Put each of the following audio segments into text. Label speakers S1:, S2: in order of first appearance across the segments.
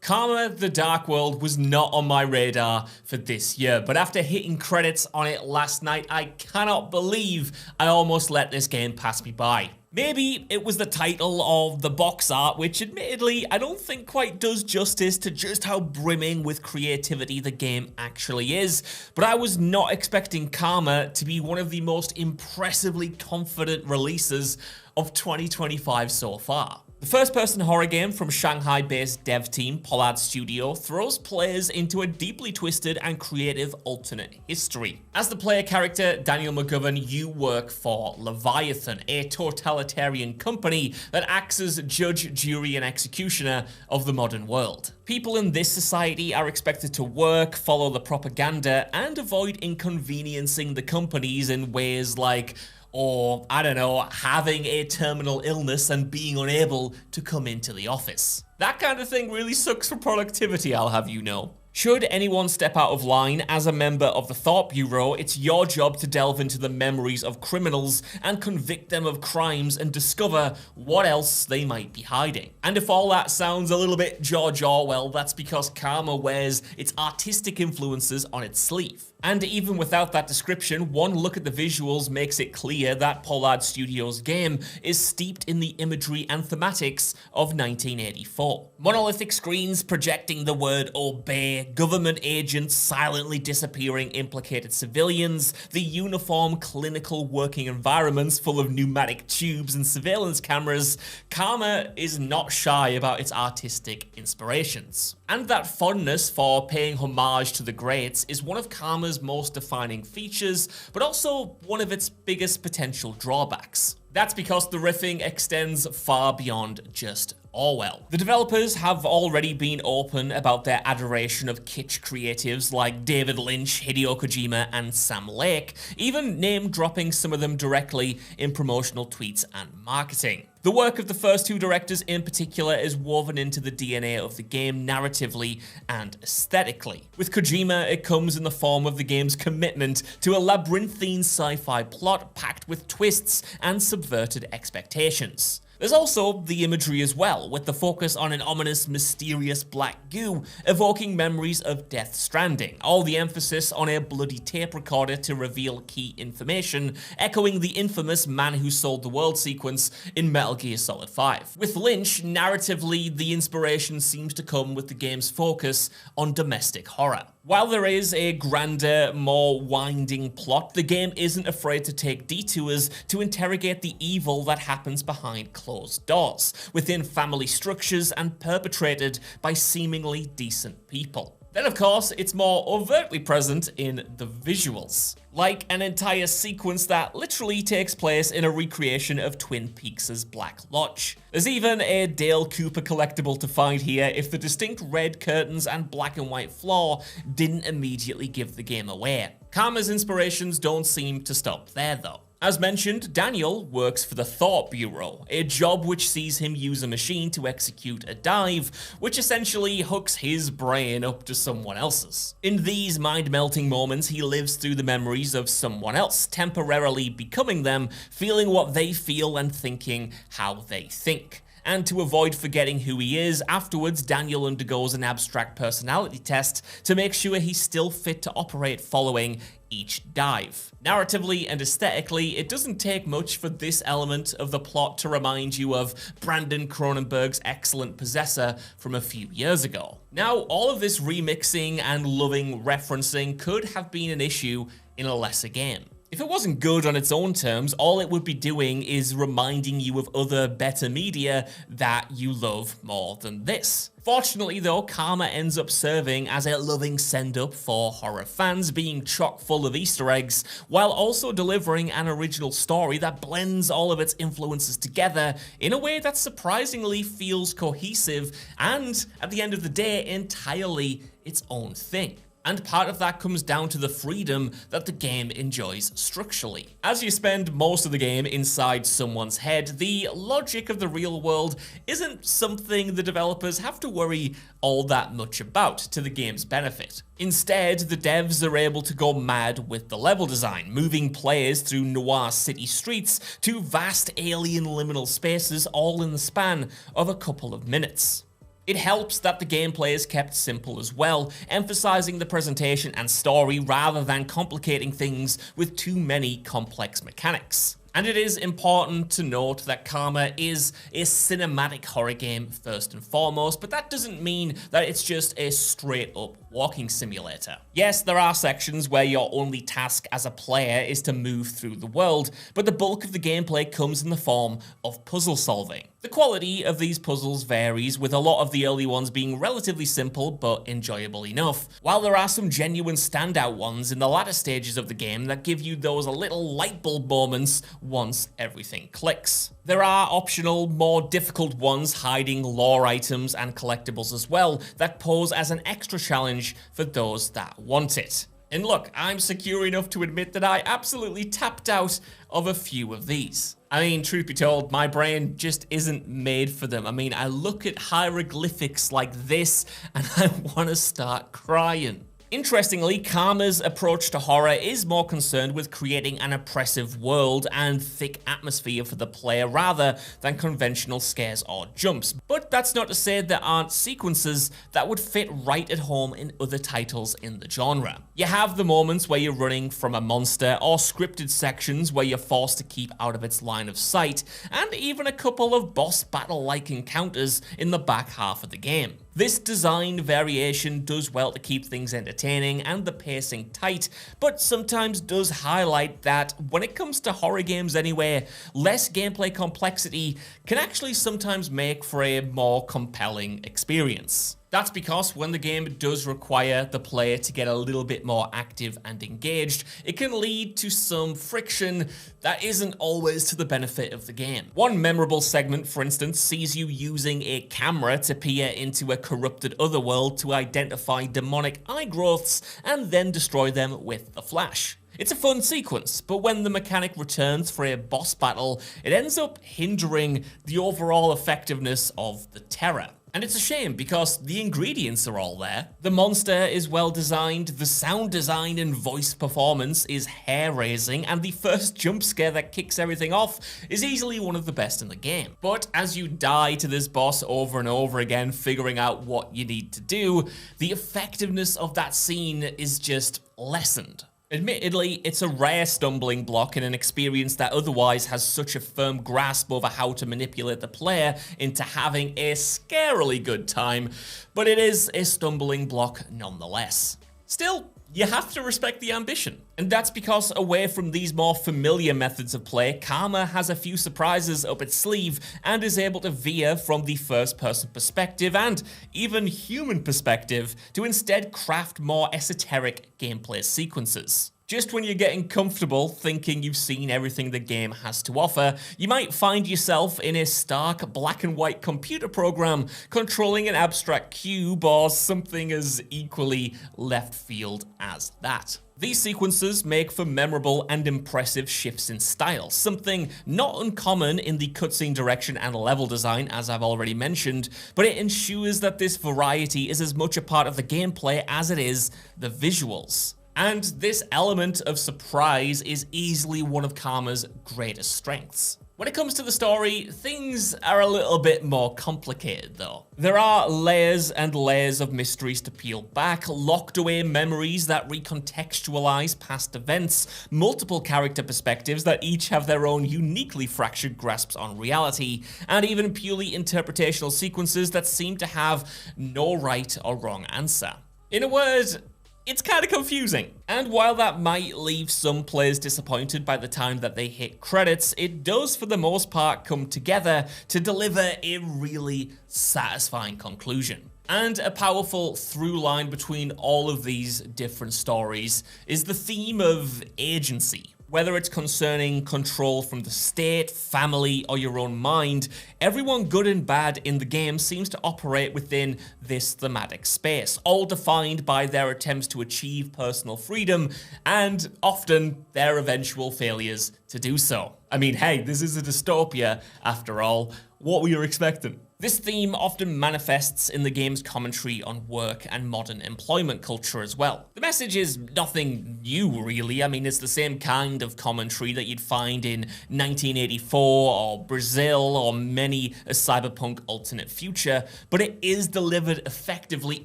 S1: Karma: The Dark World was not on my radar for this year, but after hitting credits on it last night, I cannot believe I almost let this game pass me by. Maybe it was the title of the box art, which admittedly I don't think quite does justice to just how brimming with creativity the game actually is, but I was not expecting Karma to be one of the most impressively confident releases of 2025 so far. The first-person horror game from Shanghai-based dev team Pollard Studio throws players into a deeply twisted and creative alternate history. As the player character, Daniel McGovern, you work for Leviathan, a totalitarian company that acts as judge, jury, and executioner of the modern world. People in this society are expected to work, follow the propaganda, and avoid inconveniencing the companies in ways like, or, I don't know, having a terminal illness and being unable to come into the office. That kind of thing really sucks for productivity, I'll have you know. Should anyone step out of line as a member of the Thought Bureau, it's your job to delve into the memories of criminals and convict them of crimes and discover what else they might be hiding. And if all that sounds a little bit George Orwell, that's because Karma wears its artistic influences on its sleeve. And even without that description, one look at the visuals makes it clear that Pollard Studios' game is steeped in the imagery and thematics of 1984. Monolithic screens projecting the word obey, government agents silently disappearing implicated civilians, the uniform clinical working environments full of pneumatic tubes and surveillance cameras. Karma is not shy about its artistic inspirations. And that fondness for paying homage to the greats is one of Karma's most defining features, but also one of its biggest potential drawbacks. That's because the riffing extends far beyond just Orwell. The developers have already been open about their adoration of kitsch creatives like David Lynch, Hideo Kojima, and Sam Lake, even name-dropping some of them directly in promotional tweets and marketing. The work of the first two directors in particular is woven into the DNA of the game narratively and aesthetically. With Kojima, it comes in the form of the game's commitment to a labyrinthine sci-fi plot packed with twists and subverted expectations. There's also the imagery as well, with the focus on an ominous, mysterious black goo evoking memories of Death Stranding, all the emphasis on a bloody tape recorder to reveal key information, echoing the infamous Man Who Sold the World sequence in Metal Gear Solid 5. With Lynch, narratively, the inspiration seems to come with the game's focus on domestic horror. While there is a grander, more winding plot, the game isn't afraid to take detours to interrogate the evil that happens behind closed doors, within family structures and perpetrated by seemingly decent people. Then of course, it's more overtly present in the visuals, like an entire sequence that literally takes place in a recreation of Twin Peaks' Black Lodge. There's even a Dale Cooper collectible to find here if the distinct red curtains and black and white floor didn't immediately give the game away. Karma's inspirations don't seem to stop there though. As mentioned, Daniel works for the Thought Bureau, a job which sees him use a machine to execute a dive, which essentially hooks his brain up to someone else's. In these mind-melting moments, he lives through the memories of someone else, temporarily becoming them, feeling what they feel and thinking how they think. And to avoid forgetting who he is, afterwards Daniel undergoes an abstract personality test to make sure he's still fit to operate following each dive. Narratively and aesthetically, it doesn't take much for this element of the plot to remind you of Brandon Cronenberg's excellent Possessor from a few years ago. Now, all of this remixing and loving referencing could have been an issue in a lesser game. If it wasn't good on its own terms, all it would be doing is reminding you of other better media that you love more than this. Fortunately though, Karma ends up serving as a loving send-up for horror fans, being chock full of Easter eggs, while also delivering an original story that blends all of its influences together in a way that surprisingly feels cohesive and, at the end of the day, entirely its own thing. And part of that comes down to the freedom that the game enjoys structurally. As you spend most of the game inside someone's head, the logic of the real world isn't something the developers have to worry all that much about to the game's benefit. Instead, the devs are able to go mad with the level design, moving players through noir city streets to vast alien liminal spaces all in the span of a couple of minutes. It helps that the gameplay is kept simple as well, emphasizing the presentation and story rather than complicating things with too many complex mechanics. And it is important to note that Karma is a cinematic horror game first and foremost, but that doesn't mean that it's just a straight up walking simulator. Yes, there are sections where your only task as a player is to move through the world, but the bulk of the gameplay comes in the form of puzzle solving. The quality of these puzzles varies, with a lot of the early ones being relatively simple but enjoyable enough, while there are some genuine standout ones in the latter stages of the game that give you those little light bulb moments once everything clicks. There are optional, more difficult ones hiding lore items and collectibles as well that pose as an extra challenge for those that want it. And look, I'm secure enough to admit that I absolutely tapped out of a few of these. I mean, truth be told, my brain just isn't made for them. I mean, I look at hieroglyphics like this and I want to start crying. Interestingly, Karma's approach to horror is more concerned with creating an oppressive world and thick atmosphere for the player rather than conventional scares or jumps. But that's not to say there aren't sequences that would fit right at home in other titles in the genre. You have the moments where you're running from a monster, or scripted sections where you're forced to keep out of its line of sight, and even a couple of boss battle-like encounters in the back half of the game. This design variation does well to keep things entertaining and the pacing tight, but sometimes does highlight that when it comes to horror games anyway, less gameplay complexity can actually sometimes make for a more compelling experience. That's because when the game does require the player to get a little bit more active and engaged, it can lead to some friction that isn't always to the benefit of the game. One memorable segment, for instance, sees you using a camera to peer into a corrupted otherworld to identify demonic eye growths and then destroy them with the flash. It's a fun sequence, but when the mechanic returns for a boss battle, it ends up hindering the overall effectiveness of the terror. And it's a shame because the ingredients are all there. The monster is well designed, the sound design and voice performance is hair-raising, and the first jump scare that kicks everything off is easily one of the best in the game. But as you die to this boss over and over again, figuring out what you need to do, the effectiveness of that scene is just lessened. Admittedly, it's a rare stumbling block in an experience that otherwise has such a firm grasp over how to manipulate the player into having a scarily good time, but it is a stumbling block nonetheless. Still, you have to respect the ambition. And that's because away from these more familiar methods of play, Karma has a few surprises up its sleeve and is able to veer from the first-person perspective and even human perspective to instead craft more esoteric gameplay sequences. Just when you're getting comfortable thinking you've seen everything the game has to offer, you might find yourself in a stark black and white computer program controlling an abstract cube or something as equally left field as that. These sequences make for memorable and impressive shifts in style, something not uncommon in the cutscene direction and level design, as I've already mentioned, but it ensures that this variety is as much a part of the gameplay as it is the visuals. And this element of surprise is easily one of Karma's greatest strengths. When it comes to the story, things are a little bit more complicated though. There are layers and layers of mysteries to peel back, locked away memories that recontextualize past events, multiple character perspectives that each have their own uniquely fractured grasps on reality, and even purely interpretational sequences that seem to have no right or wrong answer. In a word, it's kind of confusing. And while that might leave some players disappointed by the time that they hit credits, it does for the most part come together to deliver a really satisfying conclusion. And a powerful through line between all of these different stories is the theme of agency. Whether it's concerning control from the state, family, or your own mind, everyone good and bad in the game seems to operate within this thematic space, all defined by their attempts to achieve personal freedom and often their eventual failures to do so. I mean, hey, this is a dystopia after all. What were you expecting? This theme often manifests in the game's commentary on work and modern employment culture as well. The message is nothing new, really. I mean, it's the same kind of commentary that you'd find in 1984 or Brazil or many a cyberpunk alternate future, but it is delivered effectively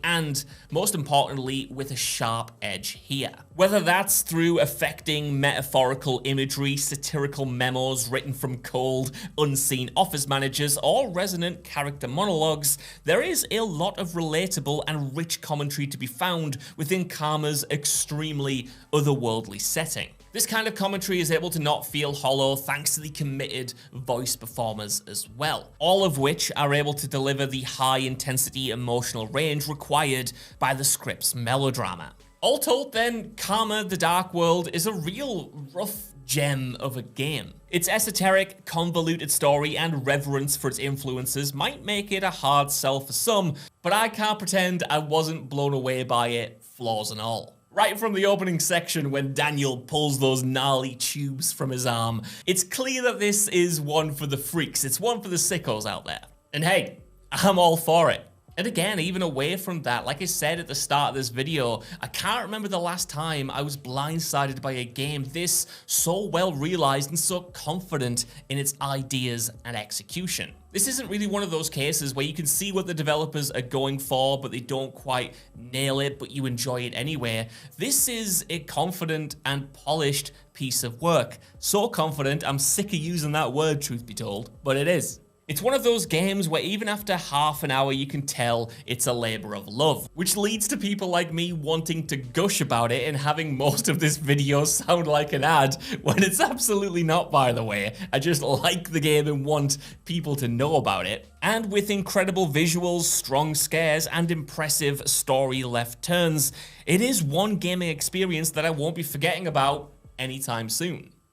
S1: and, most importantly, with a sharp edge here. Whether that's through affecting metaphorical imagery, satirical memos written from cold, unseen office managers, or resonant character monologues, there is a lot of relatable and rich commentary to be found within Karma's extremely otherworldly setting. This kind of commentary is able to not feel hollow thanks to the committed voice performers as well, all of which are able to deliver the high-intensity emotional range required by the script's melodrama. All told then, Karma the Dark World is a real rough gem of a game. Its esoteric, convoluted story and reverence for its influences might make it a hard sell for some, but I can't pretend I wasn't blown away by it, flaws and all. Right from the opening section when Daniel pulls those gnarly tubes from his arm, it's clear that this is one for the freaks, it's one for the sickos out there. And hey, I'm all for it. And again, even away from that, like I said at the start of this video, I can't remember the last time I was blindsided by a game this so well realized and so confident in its ideas and execution. This isn't really one of those cases where you can see what the developers are going for, but they don't quite nail it, but you enjoy it anyway. This is a confident and polished piece of work. So confident, I'm sick of using that word, truth be told, but it is. It's one of those games where even after half an hour you can tell it's a labor of love, which leads to people like me wanting to gush about it and having most of this video sound like an ad, when it's absolutely not, by the way. I just like the game and want people to know about it. And with incredible visuals, strong scares, and impressive story left turns, it is one gaming experience that I won't be forgetting about anytime soon.